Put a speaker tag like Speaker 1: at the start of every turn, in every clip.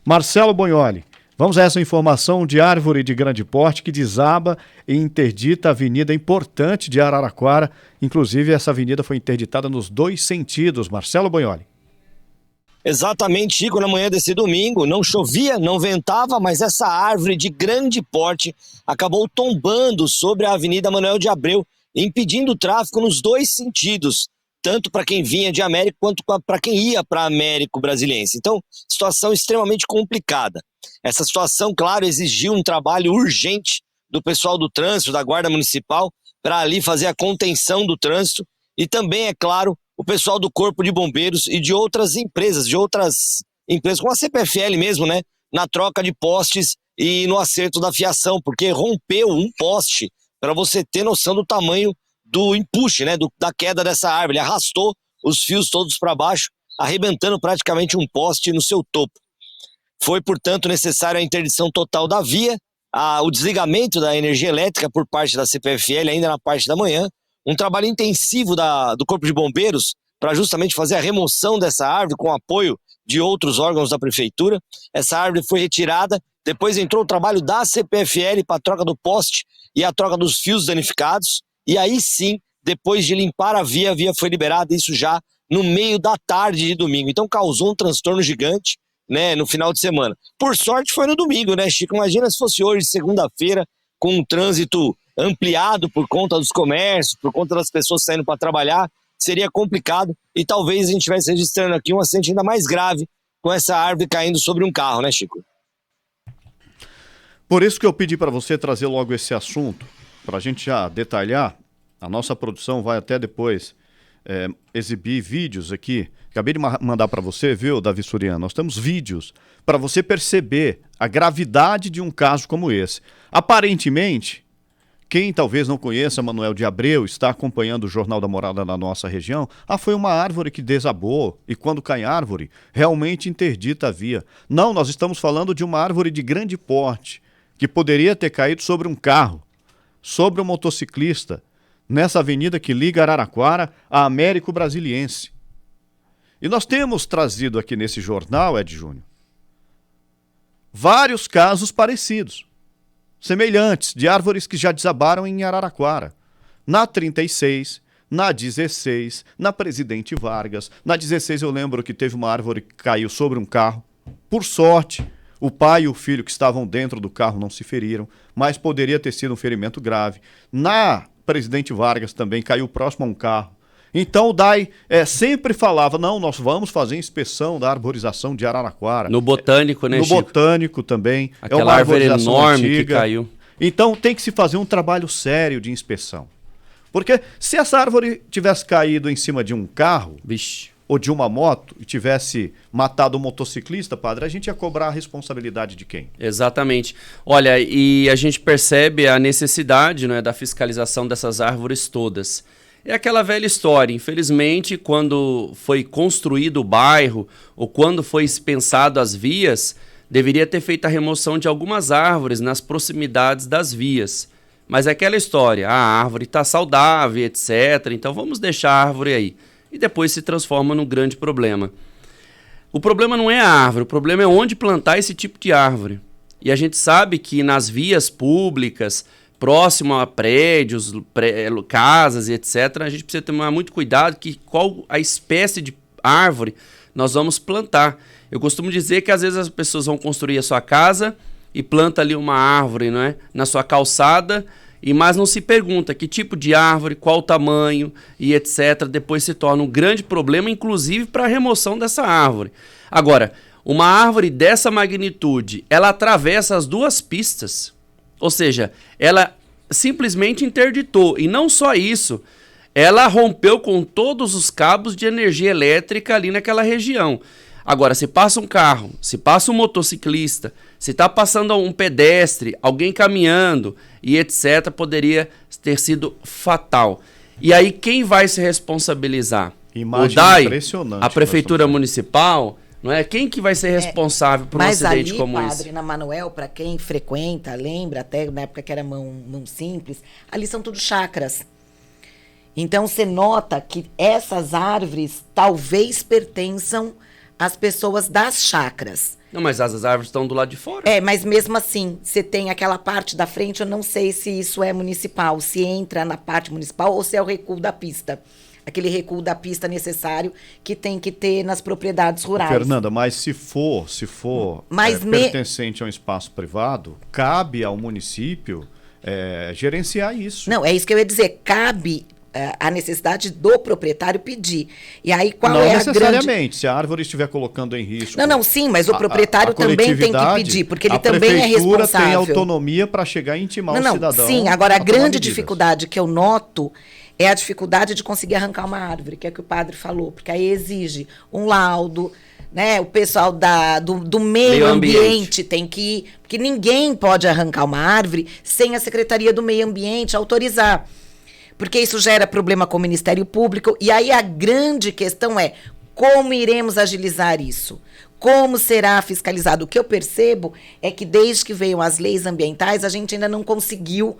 Speaker 1: Marcelo Bonholi, vamos a essa informação de árvore de grande porte que desaba e interdita a avenida importante de Araraquara. Inclusive, essa avenida foi interditada nos 2 sentidos. Marcelo Bonholi.
Speaker 2: Exatamente, Chico, na manhã desse domingo, não chovia, não ventava, mas essa árvore de grande porte acabou tombando sobre a Avenida Manuel de Abreu, impedindo o tráfego nos 2 sentidos, tanto para quem vinha de Américo quanto para quem ia para Américo Brasiliense. Então, situação extremamente complicada. Essa situação, claro, exigiu um trabalho urgente do pessoal do trânsito, da Guarda Municipal, para ali fazer a contenção do trânsito e também, é claro, o pessoal do Corpo de Bombeiros e de outras empresas como a CPFL mesmo, né, na troca de postes e no acerto da fiação, porque rompeu um poste, para você ter noção do tamanho do empuxe, né, da queda dessa árvore. Ele arrastou os fios todos para baixo, arrebentando praticamente um poste no seu topo. Foi, portanto, necessária a interdição total da via, o desligamento da energia elétrica por parte da CPFL ainda na parte da manhã, um trabalho intensivo do Corpo de Bombeiros para justamente fazer a remoção dessa árvore com apoio de outros órgãos da Prefeitura. Essa árvore foi retirada, depois entrou o trabalho da CPFL para a troca do poste e a troca dos fios danificados, e aí sim, depois de limpar a via foi liberada, isso já no meio da tarde de domingo. Então causou um transtorno gigante, né, no final de semana. Por sorte foi no domingo, né, Chico? Imagina se fosse hoje, segunda-feira, com um trânsito ampliado por conta dos comércios, por conta das pessoas saindo para trabalhar, seria complicado e talvez a gente estivesse registrando aqui um acidente ainda mais grave com essa árvore caindo sobre um carro, né, Chico?
Speaker 1: Por isso que eu pedi para você trazer logo esse assunto, para a gente já detalhar. A nossa produção vai até depois exibir vídeos aqui. Acabei de mandar para você, viu, Davi Suriano? Nós temos vídeos para você perceber a gravidade de um caso como esse. Aparentemente, quem talvez não conheça Manuel de Abreu, está acompanhando o Jornal da Morada na nossa região, foi uma árvore que desabou e quando cai árvore, realmente interdita a via. Não, nós estamos falando de uma árvore de grande porte, que poderia ter caído sobre um carro, sobre um motociclista, nessa avenida que liga Araraquara a Américo Brasiliense. E nós temos trazido aqui nesse jornal, Ed Júnior, vários casos parecidos, semelhantes, de árvores que já desabaram em Araraquara. Na 36, na 16, na Presidente Vargas. Na 16 eu lembro que teve uma árvore que caiu sobre um carro. Por sorte, o pai e o filho que estavam dentro do carro não se feriram, mas poderia ter sido um ferimento grave. Na Presidente Vargas também caiu próximo a um carro. Então o DAI sempre falava, não, nós vamos fazer inspeção da arborização de Araraquara.
Speaker 3: No Botânico, né,
Speaker 1: No
Speaker 3: Chico?
Speaker 1: Botânico também.
Speaker 3: Aquela árvore enorme antiga que caiu.
Speaker 1: Então tem que se fazer um trabalho sério de inspeção. Porque se essa árvore tivesse caído em cima de um carro,
Speaker 3: vixe,
Speaker 1: ou de uma moto, e tivesse matado um motociclista, padre, a gente ia cobrar a responsabilidade de quem?
Speaker 3: Exatamente. Olha, e a gente percebe a necessidade, né, da fiscalização dessas árvores todas. É aquela velha história, infelizmente, quando foi construído o bairro ou quando foi pensado as vias, deveria ter feito a remoção de algumas árvores nas proximidades das vias. Mas é aquela história, a árvore está saudável, etc. Então vamos deixar a árvore aí. E depois se transforma num grande problema. O problema não é a árvore, o problema é onde plantar esse tipo de árvore. E a gente sabe que nas vias públicas, próximo a prédios, casas e etc., a gente precisa tomar muito cuidado qual a espécie de árvore nós vamos plantar. Eu costumo dizer que às vezes as pessoas vão construir a sua casa e planta ali uma árvore, não é, na sua calçada, mas não se pergunta que tipo de árvore, qual o tamanho e etc. Depois se torna um grande problema, inclusive para a remoção dessa árvore. Agora, uma árvore dessa magnitude, ela atravessa as 2 pistas. Ou seja, ela simplesmente interditou. E não só isso, ela rompeu com todos os cabos de energia elétrica ali naquela região. Agora, se passa um carro, se passa um motociclista, se está passando um pedestre, alguém caminhando e etc., poderia ter sido fatal. E aí quem vai se responsabilizar?
Speaker 1: Imagem
Speaker 3: o DAI,
Speaker 1: impressionante,
Speaker 3: a Prefeitura Municipal? Não é? Quem que vai ser responsável por um acidente como esse?
Speaker 4: Mas ali, padre, na Manuel, para quem frequenta, lembra, até na época que era mão simples, ali são tudo chácaras. Então, você nota que essas árvores talvez pertençam às pessoas das chácaras.
Speaker 3: Não, mas as árvores estão do lado de fora.
Speaker 4: Mas mesmo assim, você tem aquela parte da frente, eu não sei se isso é municipal, se entra na parte municipal ou se é o recuo da pista. Aquele recuo da pista necessário que tem que ter nas propriedades rurais.
Speaker 1: Fernanda, mas se for pertencente a um espaço privado, cabe ao município gerenciar isso.
Speaker 4: Não, é isso que eu ia dizer. Cabe a necessidade do proprietário pedir. E aí qual
Speaker 1: não
Speaker 4: é a
Speaker 1: necessariamente,
Speaker 4: grande...
Speaker 1: se a árvore estiver colocando em risco...
Speaker 4: Não, sim, mas o proprietário também tem que pedir, porque ele também é responsável.
Speaker 1: A prefeitura tem autonomia para chegar e intimar o cidadão.
Speaker 4: Sim, agora a grande dificuldade que eu noto é a dificuldade de conseguir arrancar uma árvore, que é o que o padre falou, porque aí exige um laudo, né? O pessoal do meio ambiente tem que ir, porque ninguém pode arrancar uma árvore sem a Secretaria do Meio Ambiente autorizar. Porque isso gera problema com o Ministério Público. E aí a grande questão é como iremos agilizar isso? Como será fiscalizado? O que eu percebo é que desde que veio as leis ambientais, a gente ainda não conseguiu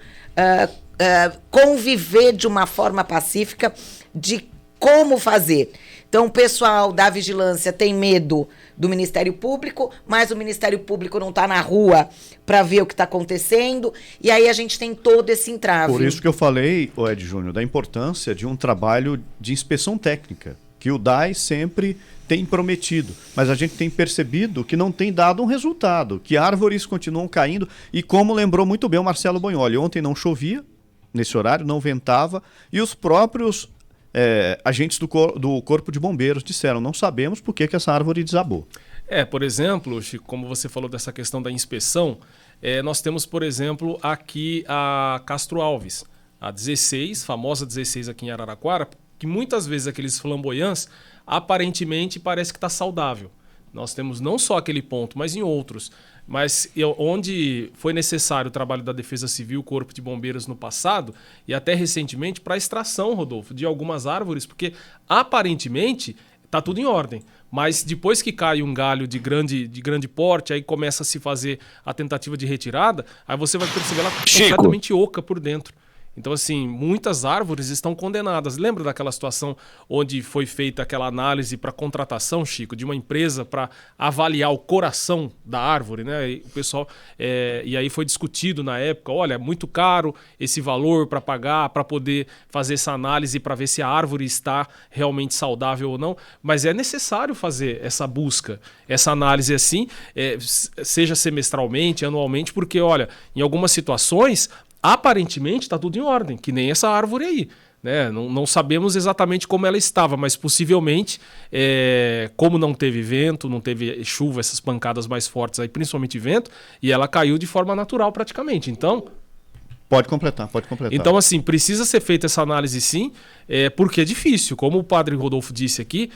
Speaker 4: conviver de uma forma pacífica de como fazer. Então, o pessoal da vigilância tem medo do Ministério Público, mas o Ministério Público não está na rua para ver o que está acontecendo, e aí a gente tem todo esse entrave.
Speaker 1: Por isso que eu falei, Ed Júnior, da importância de um trabalho de inspeção técnica, que o DAI sempre tem prometido, mas a gente tem percebido que não tem dado um resultado, que árvores continuam caindo, e como lembrou muito bem o Marcelo Bonholi, ontem não chovia, nesse horário, não ventava, e os próprios agentes do Corpo de Bombeiros disseram, não sabemos por que essa árvore desabou.
Speaker 5: Por exemplo, Chico, como você falou dessa questão da inspeção, nós temos, por exemplo, aqui a Castro Alves, a 16, famosa 16 aqui em Araraquara, que muitas vezes aqueles flamboyants, aparentemente parece que está saudável. Nós temos não só aquele ponto, mas em outros. Mas onde foi necessário o trabalho da Defesa Civil, Corpo de Bombeiros no passado, e até recentemente, para a extração, Rodolfo, de algumas árvores, porque aparentemente está tudo em ordem. Mas depois que cai um galho de grande porte, aí começa a se fazer a tentativa de retirada, aí você vai perceber ela completamente oca por dentro. Então, assim, muitas árvores estão condenadas. Lembra daquela situação onde foi feita aquela análise para contratação, Chico, de uma empresa para avaliar o coração da árvore, né? E o pessoal, e aí foi discutido na época, olha, é muito caro esse valor para pagar, para poder fazer essa análise para ver se a árvore está realmente saudável ou não. Mas é necessário fazer essa busca, essa análise assim, seja semestralmente, anualmente, porque, olha, em algumas situações... aparentemente está tudo em ordem, que nem essa árvore aí. Né? Não sabemos exatamente como ela estava, mas possivelmente, como não teve vento, não teve chuva, essas pancadas mais fortes, aí, principalmente vento, e ela caiu de forma natural praticamente. Então...
Speaker 1: Pode completar.
Speaker 5: Então, assim, precisa ser feita essa análise sim, porque é difícil. Como o padre Rodolfo disse aqui,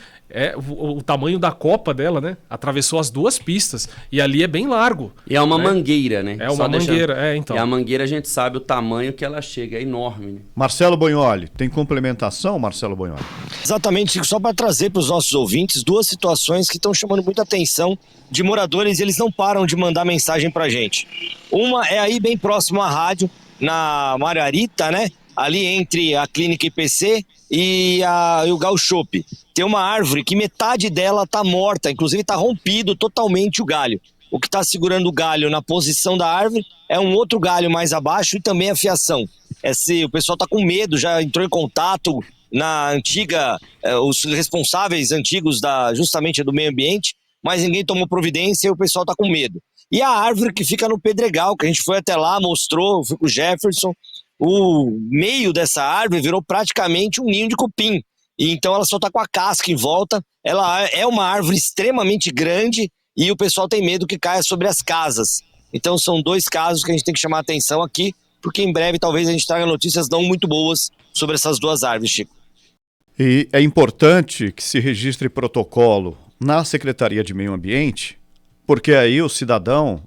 Speaker 5: o tamanho da copa dela, né? Atravessou as duas pistas. E ali é bem largo.
Speaker 3: E é uma mangueira, né?
Speaker 5: É uma mangueira, então.
Speaker 3: E a mangueira a gente sabe o tamanho que ela chega, é enorme, né?
Speaker 1: Marcelo Bonholi, tem complementação, Marcelo Bonholi?
Speaker 2: Exatamente, Chico, só para trazer para os nossos ouvintes duas situações que estão chamando muita atenção de moradores, e eles não param de mandar mensagem para a gente. Uma é aí bem próximo à rádio, na Margarita, né? Ali entre a Clínica IPC e o Gal Shop. Tem uma árvore que metade dela tá morta, inclusive tá rompido totalmente o galho. O que está segurando o galho na posição da árvore é um outro galho mais abaixo e também a fiação. O pessoal tá com medo, já entrou em contato na antiga, os responsáveis antigos justamente do meio ambiente, mas ninguém tomou providência e o pessoal tá com medo. E a árvore que fica no Pedregal, que a gente foi até lá, mostrou, fui com o Jefferson, o meio dessa árvore virou praticamente um ninho de cupim. E então ela só está com a casca em volta. Ela é uma árvore extremamente grande e o pessoal tem medo que caia sobre as casas. Então são dois casos que a gente tem que chamar a atenção aqui, porque em breve talvez a gente traga notícias não muito boas sobre essas duas árvores, Chico.
Speaker 1: E é importante que se registre protocolo na Secretaria de Meio Ambiente, porque aí o cidadão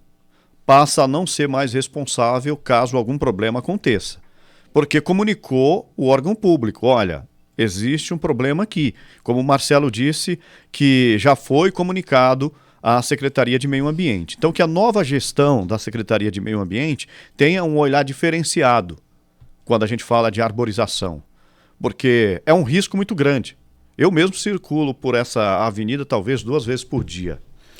Speaker 1: passa a não ser mais responsável caso algum problema aconteça. Porque comunicou o órgão público, olha, existe um problema aqui. Como o Marcelo disse, que já foi comunicado à Secretaria de Meio Ambiente. Então que a nova gestão da Secretaria de Meio Ambiente tenha um olhar diferenciado quando a gente fala de arborização. Porque é um risco muito grande. Eu mesmo circulo por essa avenida talvez 2 vezes por dia.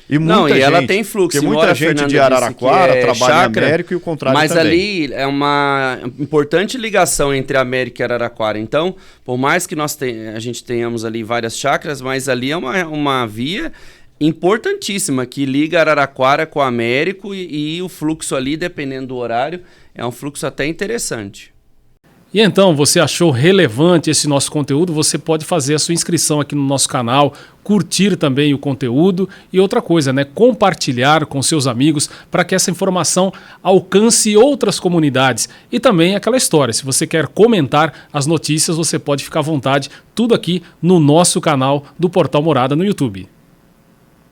Speaker 1: E
Speaker 3: não, e ela tem fluxo.
Speaker 1: Porque muita gente de Araraquara trabalha em América e o contrário
Speaker 3: mas
Speaker 1: também.
Speaker 3: Ali é uma importante ligação entre América e Araraquara. Então, por mais que a gente tenhamos ali várias chácaras, mas ali é uma via importantíssima que liga Araraquara com Américo e o fluxo ali, dependendo do horário, é um fluxo até interessante.
Speaker 5: E então, você achou relevante esse nosso conteúdo? Você pode fazer a sua inscrição aqui no nosso canal, curtir também o conteúdo e outra coisa, né? Compartilhar com seus amigos para que essa informação alcance outras comunidades. E também aquela história, se você quer comentar as notícias, você pode ficar à vontade, tudo aqui no nosso canal do Portal Morada no YouTube.